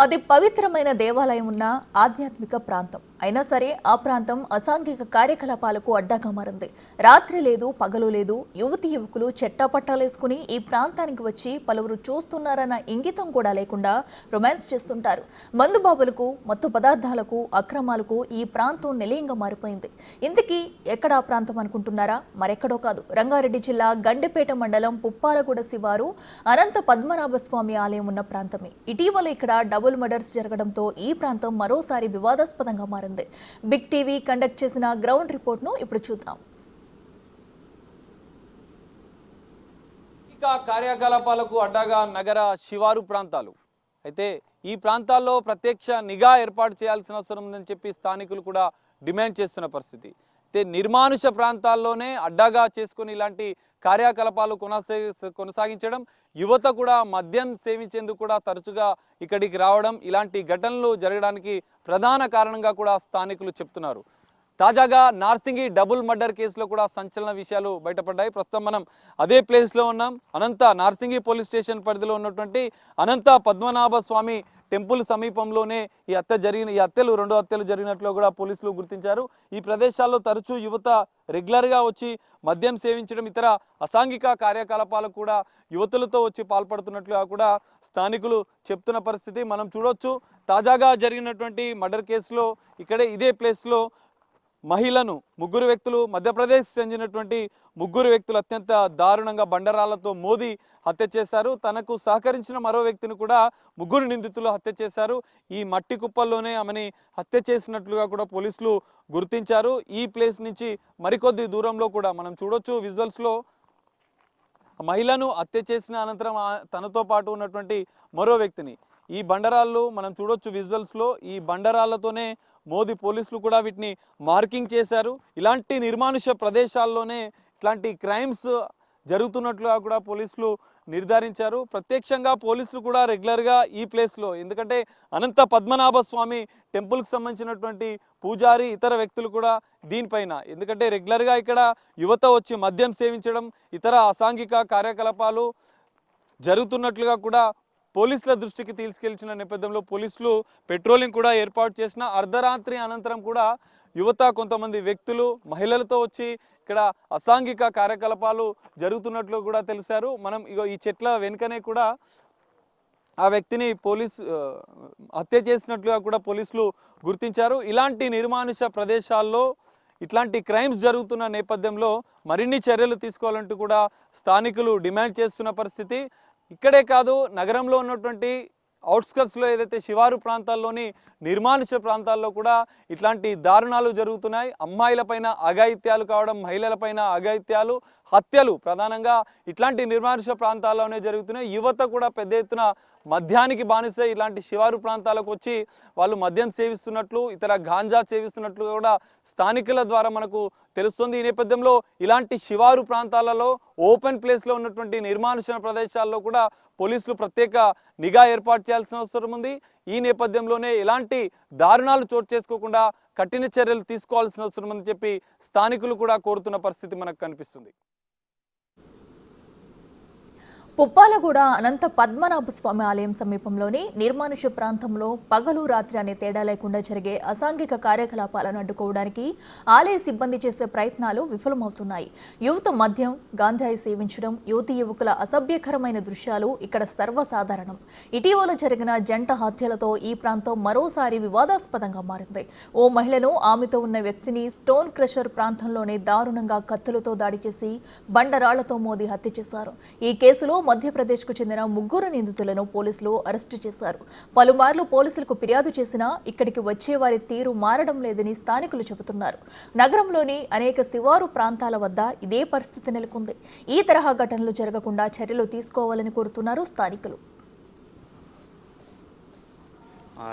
అది పవిత్రమైన దేవాలయం ఉన్న ఆధ్యాత్మిక ప్రాంతం అయినా సరే ఆ ప్రాంతం అసాంఘిక కార్యకలాపాలకు అడ్డాగా మారింది. రాత్రి లేదు, పగలు లేదు, యువతి యువకులు చెట్టాపట్టాలేసుకుని ఈ ప్రాంతానికి వచ్చి పలువురు చూస్తున్నారన్న ఇంగితం కూడా లేకుండా రొమాన్స్ చేస్తుంటారు. మందుబాబులకు, మత్తు పదార్థాలకు, అక్రమాలకు ఈ ప్రాంతం నిలయంగా మారిపోయింది. ఇంతకీ ఎక్కడ ఆ ప్రాంతం అనుకుంటున్నారా? మరెక్కడో కాదు, రంగారెడ్డి జిల్లా గండిపేట మండలం పుప్పాలగూడ శివారు అనంత పద్మనాభ స్వామి ఆలయం ఉన్న ప్రాంతమే. ఇటీవల ఇక్కడ డబుల్ మర్డర్స్ జరగడంతో ఈ ప్రాంతం మరోసారి వివాదాస్పదంగా మారింది. బిగ్ టీవీ కండక్ట్ చేసిన గ్రౌండ్ రిపోర్ట్ ను ఇప్పుడు చూద్దాం. కార్యకలాపాలకు అడ్డాగా నగర శివారు ప్రాంతాలు అయితే ఈ ప్రాంతాల్లో ప్రత్యక్ష నిఘా ఏర్పాటు చేయాల్సిన అవసరం ఉందని చెప్పి స్థానికులు కూడా డిమాండ్ చేస్తున్న పరిస్థితి. అయితే నిర్మానుష ప్రాంతాల్లోనే అడ్డాగా చేసుకుని ఇలాంటి కార్యకలాపాలు కొనసాగించడం, యువత కూడా మద్యం సేవించేందుకు కూడా తరచుగా ఇక్కడికి రావడం, ఇలాంటి ఘటనలు జరగడానికి ప్రధాన కారణంగా కూడా స్థానికులు చెప్తున్నారు. తాజాగా నార్సింగి డబుల్ మర్డర్ కేసులో కూడా సంచలన విషయాలు బయటపడ్డాయి. ప్రస్తుతం మనం అదే ప్లేస్లో ఉన్నాం. నార్సింగి పోలీస్ స్టేషన్ పరిధిలో ఉన్నటువంటి అనంత పద్మనాభ స్వామి టెంపుల్ సమీపంలోనే ఈ హత్యలు 2 హత్యలు జరిగినట్లు కూడా పోలీసులు గుర్తించారు. ఈ ప్రదేశాల్లో తరచూ యువత రెగ్యులర్గా వచ్చి మద్యం సేవించడం, ఇతర అసాంఘిక కార్యకలాపాలకు కూడా యువతులతో వచ్చి పాల్పడుతున్నట్లుగా కూడా స్థానికులు చెప్తున్న పరిస్థితి మనం చూడొచ్చు. తాజాగా జరిగినటువంటి మర్డర్ కేసులో ఇదే ప్లేస్లో ముగ్గురు వ్యక్తులు, మధ్యప్రదేశ్ చెందినటువంటి ముగ్గురు వ్యక్తులు అత్యంత దారుణంగా బండరాళ్లతో మోదీ హత్య చేశారు. తనకు సహకరించిన మరో వ్యక్తిని కూడా ముగ్గురు నిందితులు హత్య చేశారు. ఈ మట్టి కుప్పల్లోనే ఆమెని హత్య చేసినట్లుగా కూడా పోలీసులు గుర్తించారు. ఈ ప్లేస్ నుంచి మరికొద్ది దూరంలో కూడా మనం చూడొచ్చు విజువల్స్లో మహిళను హత్య చేసిన అనంతరం తనతో పాటు ఉన్నటువంటి మరో వ్యక్తిని ఈ బండరాళ్ళు మనం చూడొచ్చు విజువల్స్లో. ఈ బండరాళ్లతోనే మోదీ పోలీసులు కూడా వీటిని మార్కింగ్ చేశారు. ఇలాంటి నిర్మానుష ప్రదేశాల్లోనే ఇట్లాంటి క్రైమ్స్ జరుగుతున్నట్లుగా కూడా పోలీసులు నిర్ధారించారు. ప్రత్యక్షంగా పోలీసులు కూడా రెగ్యులర్గా ఈ ప్లేస్లో, ఎందుకంటే అనంత పద్మనాభ స్వామి టెంపుల్కి సంబంధించినటువంటి పూజారి, ఇతర వ్యక్తులు కూడా దీనిపైన, ఎందుకంటే రెగ్యులర్గా ఇక్కడ యువత వచ్చి మద్యం సేవించడం, ఇతర అసాంఘిక కార్యకలాపాలు జరుగుతున్నట్లుగా కూడా పోలీసుల దృష్టికి తీసుకెళ్లిన నేపథ్యంలో పోలీసులు పెట్రోలింగ్ కూడా ఏర్పాటు చేసిన అర్ధరాత్రి అనంతరం కూడా యువత, కొంతమంది వ్యక్తులు మహిళలతో వచ్చి ఇక్కడ అసాంఘిక కార్యకలాపాలు జరుగుతున్నట్లు కూడా తెలిసారు. మనం ఈ చెట్ల వెనుకనే కూడా ఆ వ్యక్తిని హత్య చేసినట్లుగా కూడా పోలీసులు గుర్తించారు. ఇలాంటి నిర్మానుష ప్రదేశాల్లో ఇట్లాంటి క్రైమ్స్ జరుగుతున్న నేపథ్యంలో మరిన్ని చర్యలు తీసుకోవాలంటూ కూడా స్థానికులు డిమాండ్ చేస్తున్న పరిస్థితి. ఇక్కడే కాదు, నగరంలో ఉన్నటువంటి అవుట్స్కర్ట్స్లో ఏదైతే శివారు ప్రాంతాల్లోని నిర్మానుష ప్రాంతాల్లో కూడా ఇట్లాంటి దారుణాలు జరుగుతున్నాయి. అమ్మాయిలపైన అఘాయిత్యాలు కావడం, మహిళలపైన అఘాయిత్యాలు, హత్యలు ప్రధానంగా ఇట్లాంటి నిర్మానుష ప్రాంతాల్లోనే జరుగుతున్నాయి. యువత కూడా పెద్ద ఎత్తున మద్యానికి బానిసై ఇలాంటి శివారు ప్రాంతాలకు వచ్చి వాళ్ళు మద్యం సేవిస్తున్నట్లు, ఇతర గాంజా సేవిస్తున్నట్లు కూడా స్థానికుల ద్వారా మనకు తెలుస్తుంది. ఈ నేపథ్యంలో ఇలాంటి శివారు ప్రాంతాలలో ఓపెన్ ప్లేస్లో ఉన్నటువంటి నిర్మానుష ప్రదేశాల్లో కూడా పోలీసులు ప్రత్యేక నిఘా ఏర్పాటు చేయాల్సిన అవసరం ఉంది. ఈ నేపథ్యంలోనే ఇలాంటి దారుణాలు చోటు చేసుకోకుండా కఠిన చర్యలు తీసుకోవాల్సిన అవసరం ఉందని చెప్పి స్థానికులు కూడా కోరుతున్న పరిస్థితి మనకు కనిపిస్తుంది. పుప్పాలగూడ అనంత పద్మనాభ స్వామి ఆలయం సమీపంలోని నిర్మానుష ప్రాంతంలో పగలు రాత్రి అనే తేడా లేకుండా జరిగే అసాంఘిక కార్యకలాపాలను అడ్డుకోవడానికి ఆలయ సిబ్బంది చేసే ప్రయత్నాలు విఫలమవుతున్నాయి. యువత మద్యం, గాంజాయి సేవించడం, యువతీ యువకుల అసభ్యకరమైన దృశ్యాలు ఇక్కడ సర్వసాధారణం. ఇటీవల జరిగిన జంట హత్యలతో ఈ ప్రాంతం మరోసారి వివాదాస్పదంగా మారింది. ఓ మహిళను, ఆమెతో ఉన్న వ్యక్తిని స్టోన్ క్రషర్ ప్రాంతంలోనే దారుణంగా కత్తులతో దాడి చేసి బండరాళ్లతో మోదీ హత్య చేశారు. ఈ కేసులో మధ్యప్రదేశ్కు చెందిన ముగ్గురు నిందితులను పోలీసులు అరెస్టు చేశారు. పలుమార్లు పోలీసులకు ఫిర్యాదు చేసినా ఇక్కడికి వచ్చే వారి తీరు మారడం లేదని స్థానికులు చెబుతున్నారు. నగరంలోని అనేక శివారు ప్రాంతాల వద్ద ఇదే పరిస్థితి నెలకొంది. ఈ తరహా ఘటనలు జరగకుండా చర్యలు తీసుకోవాలని కోరుతున్నారు స్థానికులు.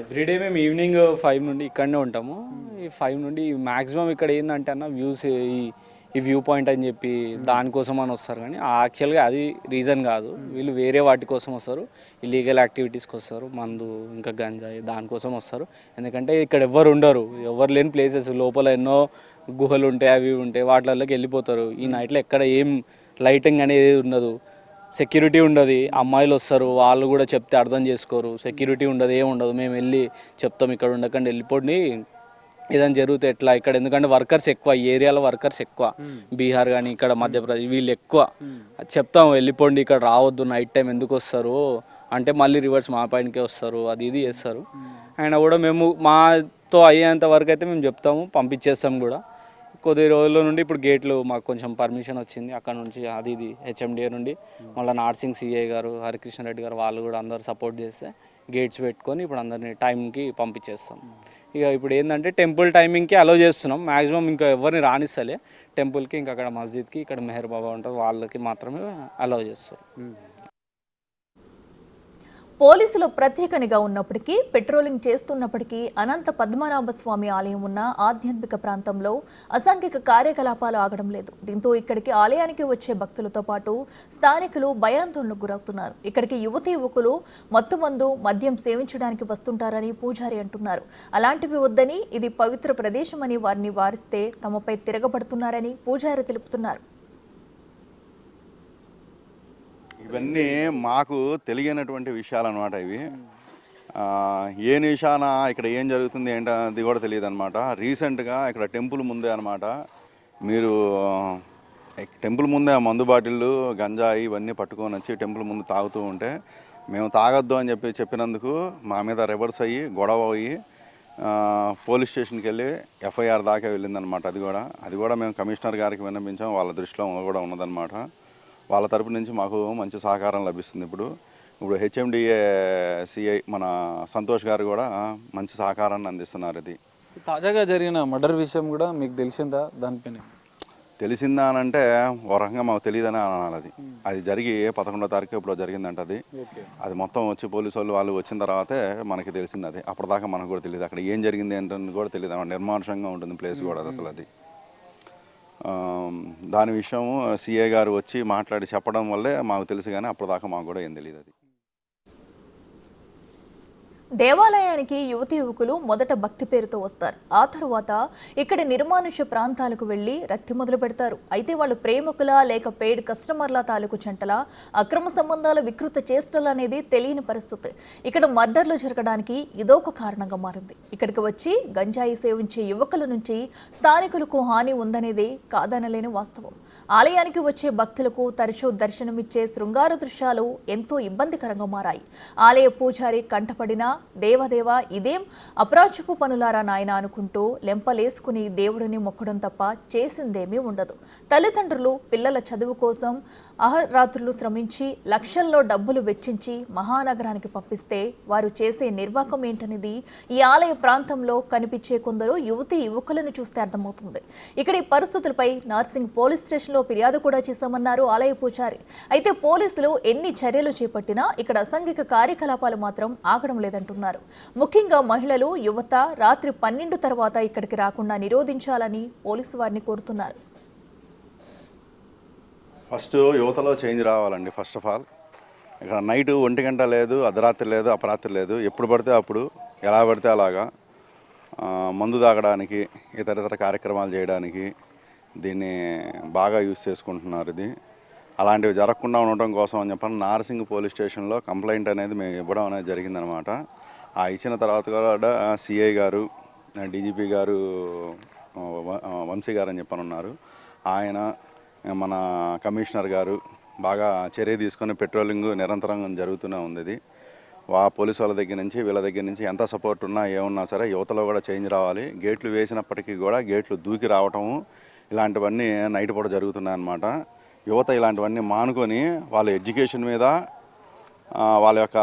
ఎవ్రీడే మేము ఈవినింగ్ 5 నుండి ఇక్కడనే ఉంటాము. ఈ 5 నుండి మ్యాక్సిమం ఇక్కడ ఏంటంటే అన్న వ్యూస్, ఈ వ్యూ పాయింట్ అని చెప్పి దానికోసం అని వస్తారు, కానీ యాక్చువల్గా అది రీజన్ కాదు. వీళ్ళు వేరే వాటి కోసం వస్తారు, ఇల్లీగల్ యాక్టివిటీస్కి వస్తారు, మందు ఇంకా గంజాయి దానికోసం వస్తారు. ఎందుకంటే ఇక్కడ ఎవరు ఉండరు, ఎవరు లేని ప్లేసెస్, లోపల ఎన్నో గుహలు ఉంటాయి, అవి ఉంటాయి, వాటిలోకి వెళ్ళిపోతారు. ఈ నైట్లో ఎక్కడ ఏం లైటింగ్ అనేది ఉండదు. సెక్యూరిటీ ఉండదు, అమ్మాయిలు వస్తారు వాళ్ళు కూడా చెప్తే అర్థం చేసుకోరు, సెక్యూరిటీ ఉండదు, ఏముండదు. మేము వెళ్ళి చెప్తాం ఇక్కడ ఉండకండి వెళ్ళిపోండి, ఏదైనా జరిగితే ఎట్లా ఇక్కడ, ఎందుకంటే వర్కర్స్ ఎక్కువ, ఈ ఏరియాలో వర్కర్స్ ఎక్కువ, బీహార్ కానీ ఇక్కడ మధ్యప్రదేశ్ వీళ్ళు ఎక్కువ. చెప్తాం వెళ్ళిపోండి ఇక్కడ రావద్దు, నైట్ టైం ఎందుకు వస్తారు అంటే మళ్ళీ రివర్స్ మా పైనకే వస్తారు, అది ఇది చేస్తారు. అయినా కూడా మేము మాతో అయ్యేంత వరకు అయితే మేము చెప్తాము, పంపించేస్తాం కూడా. కొద్ది రోజుల నుండి ఇప్పుడు గేట్లు మాకు కొంచెం పర్మిషన్ వచ్చింది అక్కడ నుంచి, అది ఇది హెచ్ఎండిఏ నుండి, మళ్ళీ నార్సింగ్ సిఐ గారు, హరికృష్ణారెడ్డి గారు వాళ్ళు కూడా అందరు సపోర్ట్ చేస్తే గేట్స్ పెట్టుకొని ఇప్పుడు అందరినీ టైంకి పంపించేస్తాం. ఇక ఇప్పుడు ఏంటంటే టెంపుల్ టైమింగ్కి అలో చేస్తున్నాం, మ్యాక్సిమం ఇంకా ఎవరిని రానిస్తలే టెంపుల్కి, ఇంకా అక్కడ మస్జిద్కి, ఇక్కడ మెహర్ బాబా ఉంటారు వాళ్ళకి మాత్రమే అలో చేస్తాం. పోలీసులు ప్రత్యేక నిఘా ఉన్నప్పటికీ, పెట్రోలింగ్ చేస్తున్నప్పటికీ అనంత పద్మనాభ స్వామి ఆలయం ఉన్న ఆధ్యాత్మిక ప్రాంతంలో అసాంఘిక కార్యకలాపాలు ఆగడం లేదు. దీంతో ఇక్కడికి ఆలయానికి వచ్చే భక్తులతో పాటు స్థానికులు భయాందోళనకు గురవుతున్నారు. ఇక్కడికి యువతీ యువకులు మత్తుమందు, మద్యం సేవించడానికి వస్తుంటారని పూజారి అంటున్నారు. అలాంటివి వద్దని, ఇది పవిత్ర ప్రదేశమని వారిని వారిస్తే తమపై తిరగబడుతున్నారని పూజారి తెలుపుతున్నారు. ఇవన్నీ మాకు తెలియనటువంటి విషయాలు అనమాట. ఇవి ఏ నిమిషాన ఇక్కడ ఏం జరుగుతుంది ఏంటది కూడా తెలియదు అనమాట. రీసెంట్గా ఇక్కడ టెంపుల్ ముందే అనమాట, మీరు టెంపుల్ ముందే మందు బాటిళ్ళు, గంజాయి ఇవన్నీ పట్టుకొని వచ్చి టెంపుల్ ముందు తాగుతూ ఉంటే మేము తాగొద్దు అని చెప్పినందుకు మా మీద రివర్స్ అయ్యి గొడవ అయ్యి పోలీస్ స్టేషన్కి వెళ్ళి ఎఫ్ఐఆర్ దాకా వెళ్ళిందనమాట. అది కూడా మేము కమిషనర్ గారికి విన్నపించాం, వాళ్ళ దృష్టిలో కూడా ఉన్నదన్నమాట. వాళ్ళ తరపు నుంచి మాకు మంచి సహకారం లభిస్తుంది. ఇప్పుడు హెచ్ఎండిఏ సిఐ మన సంతోష్ గారు కూడా మంచి సహకారాన్ని అందిస్తున్నారు. ఇది తాజాగా జరిగిన మర్డర్ విషయం కూడా మీకు తెలిసిందా? దానిపైన తెలిసిందా అని అంటే ఓ రకంగా మాకు తెలియదని అనాలి. అది జరిగి 11వ తారీఖు ఇప్పుడు జరిగిందంట. అది మొత్తం వచ్చి పోలీసు వాళ్ళు వచ్చిన తర్వాతే మనకి తెలిసింది. అది అప్పటిదాకా మనకు కూడా తెలియదు, అక్కడ ఏం జరిగింది ఏంటని కూడా తెలియదు. నిర్మానుషంగా ఉంటుంది ప్లేస్ కూడా అసలు. అది దాని విషయం సిఏ గారు వచ్చి మాట్లాడి చెప్పడం వల్లే మాకు తెలుసు, కానీ అప్పటిదాకా మాకు కూడా ఏం తెలియదు. అది దేవాలయానికి యువతి యువకులు మొదట భక్తి పేరుతో వస్తారు. ఆ తరువాత ఇక్కడ నిర్మానుష్య ప్రాంతాలకు వెళ్లి రక్తి మొదలు పెడతారు. అయితే వాళ్ళు ప్రేమికులా లేక పెయిడ్ కస్టమర్ల తాలూకు చెంటలా, అక్రమ సంబంధాల వికృత చేష్టలు అనేది తెలియని పరిస్థితి. ఇక్కడ మర్డర్లు జరగడానికి ఇదొక కారణంగా మారింది. ఇక్కడికి వచ్చి గంజాయి సేవించే యువకుల నుంచి స్థానికులకు హాని ఉందనేది కాదనలేని వాస్తవం. ఆలయానికి వచ్చే భక్తులకు తరచూ దర్శనమిచ్చే శృంగార దృశ్యాలు ఎంతో ఇబ్బందికరంగా మారాయి. ఆలయ పూజారి కంటపడినా దేవదేవ ఇదేం అప్రాచుపు పనులారా నాయన అనుకుంటూ లెంపలేసుకుని దేవుడిని మొక్కడం తప్ప చేసిందేమీ ఉండదు. తల్లిదండ్రులు పిల్లల చదువు కోసం అహరాత్రులు శ్రమించి లక్షల్లో డబ్బులు వెచ్చించి మహానగరానికి పంపిస్తే వారు చేసే నిర్వాకం ఏంటనేది ఈ ఆలయ ప్రాంతంలో కనిపించే కొందరు యువతీ యువకులను చూస్తే అర్థమవుతుంది. ఇక్కడ ఈ పరిస్థితులపై నార్సింగ్ పోలీస్ స్టేషన్లో ఫిర్యాదు కూడా చేశామన్నారు ఆలయ పూజారి. అయితే పోలీసులు ఎన్ని చర్యలు చేపట్టినా ఇక్కడ అసాంఘిక కార్యకలాపాలు మాత్రం ఆగడం లేదంటున్నారు. ముఖ్యంగా మహిళలు, యువత రాత్రి 12 తర్వాత ఇక్కడికి రాకుండా నిరోధించాలని పోలీసు వారిని కోరుతున్నారు. ఫస్ట్ యువతలో చేంజ్ రావాలండి. ఫస్ట్ ఆఫ్ ఆల్ ఇక్కడ నైట్ 1 గంట లేదు, అర్ధరాత్రి లేదు, అపరాత్రి లేదు, ఎప్పుడు పడితే అప్పుడు ఎలా పడితే అలాగా మందు తాగడానికి, ఇతర కార్యక్రమాలు చేయడానికి దీన్ని బాగా యూజ్ చేసుకుంటున్నారు. ఇది అలాంటివి జరగకుండా ఉండటం కోసం అని చెప్పని నార్సింగ్ పోలీస్ స్టేషన్లో కంప్లైంట్ అనేది మేము ఇవ్వడం అనేది జరిగిందనమాట. ఆ ఇచ్చిన తర్వాత కూడా సిఐ గారు, డీజీపీ గారు, వంశీ గారు అని చెప్పని ఉన్నారు, ఆయన మన కమిషనర్ గారు బాగా చర్య తీసుకొని పెట్రోలింగ్ నిరంతరం జరుగుతూనే ఉంది. ఇది పోలీసు వాళ్ళ దగ్గర నుంచి వీళ్ళ దగ్గర నుంచి ఎంత సపోర్ట్ ఉన్నా ఏమున్నా సరే యువతలో కూడా చేంజ్ రావాలి. గేట్లు వేసినప్పటికీ కూడా గేట్లు దూకి రావటము ఇలాంటివన్నీ నైట్ పూట జరుగుతున్నాయి అన్నమాట. యువత ఇలాంటివన్నీ మానుకొని వాళ్ళ ఎడ్యుకేషన్ మీద, వాళ్ళ యొక్క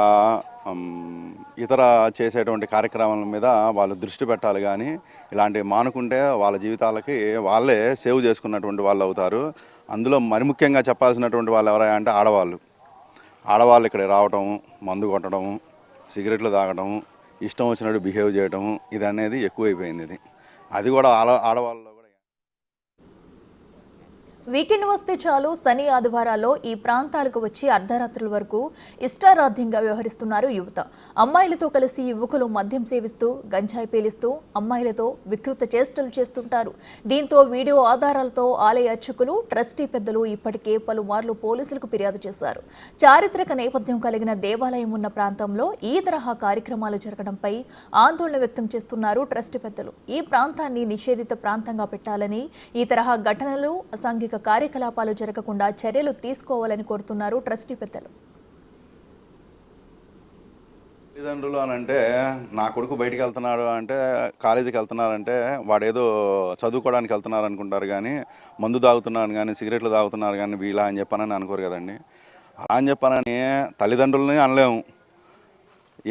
ఇతర చేసేటువంటి కార్యక్రమాల మీద వాళ్ళు దృష్టి పెట్టాలి. కానీ ఇలాంటివి మానుకుంటే వాళ్ళ జీవితాలకి వాళ్ళే సేవ్ చేసుకున్నటువంటి వాళ్ళు అవుతారు. అందులో మరి ముఖ్యంగా చెప్పాల్సినటువంటి వాళ్ళు ఎవరైనా అంటే ఆడవాళ్ళు ఇక్కడ రావటము, మందు కొట్టడము, సిగరెట్లు తాగటము, ఇష్టం వచ్చినట్టు బిహేవ్ చేయటము, ఇది అనేది ఎక్కువైపోయింది. అది కూడా ఆడవాళ్ళలో కూడా. వీకెండ్ వస్తే చాలు శని ఆదివారాల్లో ఈ ప్రాంతాలకు వచ్చి అర్ధరాత్రుల వరకు ఇష్టారాధ్యంగా వ్యవహరిస్తున్నారు యువత. అమ్మాయిలతో కలిసి యువకులు మద్యం సేవిస్తూ గంజాయి పేలిస్తూ అమ్మాయిలతో వికృత చేష్టలు చేస్తుంటారు. దీంతో వీడియో ఆధారాలతో ఆలయ అర్చకులు, ట్రస్టీ పెద్దలు ఇప్పటికే పలుమార్లు పోలీసులకు ఫిర్యాదు చేశారు. చారిత్రక నేపథ్యం కలిగిన దేవాలయం ఉన్న ప్రాంతంలో ఈ తరహా కార్యక్రమాలు జరగడంపై ఆందోళన వ్యక్తం చేస్తున్నారు ట్రస్టీ పెద్దలు. ఈ ప్రాంతాన్ని నిషేధిత ప్రాంతంగా పెట్టాలని, ఈ తరహా ఘటనలు అసాంఘిక కార్యకలాపాలు జరగకుండా చర్యలు తీసుకోవాలని కోరుతున్నారు ట్రస్టీ పెద్దలు. తల్లిదండ్రులు అని అంటే నా కొడుకు బయటికి వెళ్తున్నాడు అంటే, కాలేజీకి వెళ్తున్నారంటే వాడేదో చదువుకోవడానికి వెళ్తున్నారు అనుకుంటారు, కానీ మందు తాగుతున్నాను కానీ సిగరెట్లు తాగుతున్నారు కానీ వీళ్ళ అని చెప్పానని అనుకోరు కదండి. అలా అని చెప్పానని తల్లిదండ్రులని అనలేము.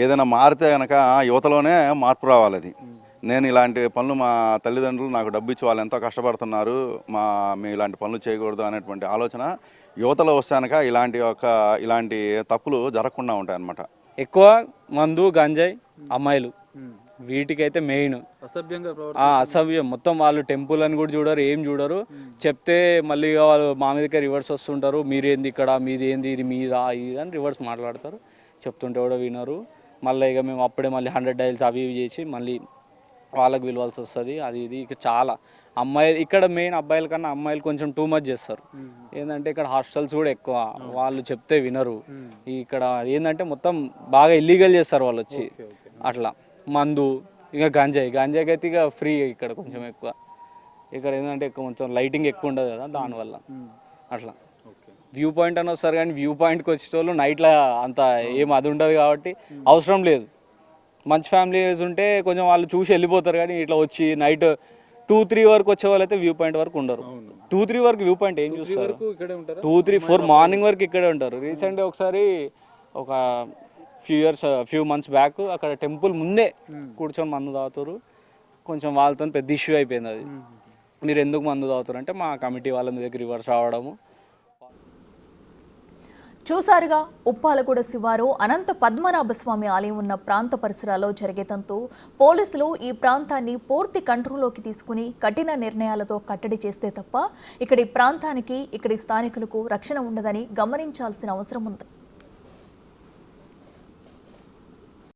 ఏదైనా మారితే కనుక యువతలోనే మార్పు రావాలి. అది నేను ఇలాంటి పనులు, మా తల్లిదండ్రులు నాకు డబ్బు ఇచ్చి వాళ్ళు ఎంతో కష్టపడుతున్నారు, మేము ఇలాంటి పనులు చేయకూడదు అనేటువంటి ఆలోచన యువతలో వస్తానక ఇలాంటి తప్పులు జరగకుండా ఉంటాయి అన్నమాట. ఎక్కువ మందు గంజాయి అమ్మాయిలు వీటికైతే మెయిన్ అసభ్యం. మొత్తం వాళ్ళు టెంపుల్ అని కూడా చూడరు, ఏం చూడరు. చెప్తే మళ్ళీ వాళ్ళు మా మీదకే రివర్స్ వస్తుంటారు. మీరేంది ఇక్కడ, మీది ఏంది, ఇది మీద ఇది అని రివర్స్ మాట్లాడతారు. చెప్తుంటే కూడా వినరు. మళ్ళీ ఇక మేము అప్పుడే మళ్ళీ 100 డైల్స్ అవి ఇవి చేసి మళ్ళీ వాళ్ళకి పిలవాల్సి వస్తుంది. అది ఇది ఇక చాలా అమ్మాయిలు ఇక్కడ మెయిన్, అబ్బాయిల కన్నా అమ్మాయిలు కొంచెం టూ మచ్ చేస్తారు. ఏంటంటే ఇక్కడ హాస్టల్స్ కూడా ఎక్కువ, వాళ్ళు చెప్తే వినరు. ఇక్కడ ఏంటంటే మొత్తం బాగా ఇల్లీగల్ చేస్తారు వాళ్ళు వచ్చి. అట్లా మందు ఇంకా గంజాయికి అయితే ఇక ఫ్రీ. ఇక్కడ కొంచెం ఎక్కువ, ఇక్కడ ఏంటంటే కొంచెం లైటింగ్ ఎక్కువ ఉండదు కదా, దానివల్ల అట్లా. వ్యూ పాయింట్ అని వస్తారు కానీ వ్యూ పాయింట్కి వచ్చేటోళ్ళు నైట్లో అంత ఏం అది ఉండదు కాబట్టి అవసరం లేదు. మంచి ఫ్యామిలీస్ ఉంటే కొంచెం వాళ్ళు చూసి వెళ్ళిపోతారు, కానీ ఇట్లా వచ్చి నైట్ 2-3 వరకు వచ్చే వాళ్ళు అయితే వ్యూ పాయింట్ వరకు ఉండరు. 2-3 వరకు వ్యూ పాయింట్ ఏం చూస్తారు, 2-3-4 మార్నింగ్ వరకు ఇక్కడే ఉంటారు. రీసెంట్గా ఒకసారి ఒక ఫ్యూ మంత్స్ బ్యాక్ అక్కడ టెంపుల్ ముందే కూర్చొని మందు తాగుతారు. కొంచెం వాళ్ళతో పెద్ద ఇష్యూ అయిపోయింది. అది మీరు ఎందుకు మందు తాగుతారు అంటే మా కమిటీ వాళ్ళ మీద రివర్స్ రావడము. చూసారుగా, ఉప్పాలగూడ శివారు అనంత పద్మనాభస్వామి ఆలయం ఉన్న ప్రాంత పరిసరాల్లో జరిగే తంతు పోలీసులు ఈ ప్రాంతాన్ని పూర్తి కంట్రోల్లోకి తీసుకుని కఠిన నిర్ణయాలతో కట్టడి చేస్తే తప్ప ఇక్కడి ప్రాంతానికి, ఇక్కడి స్థానికులకు రక్షణ ఉండదని గమనించాల్సిన అవసరం ఉంది.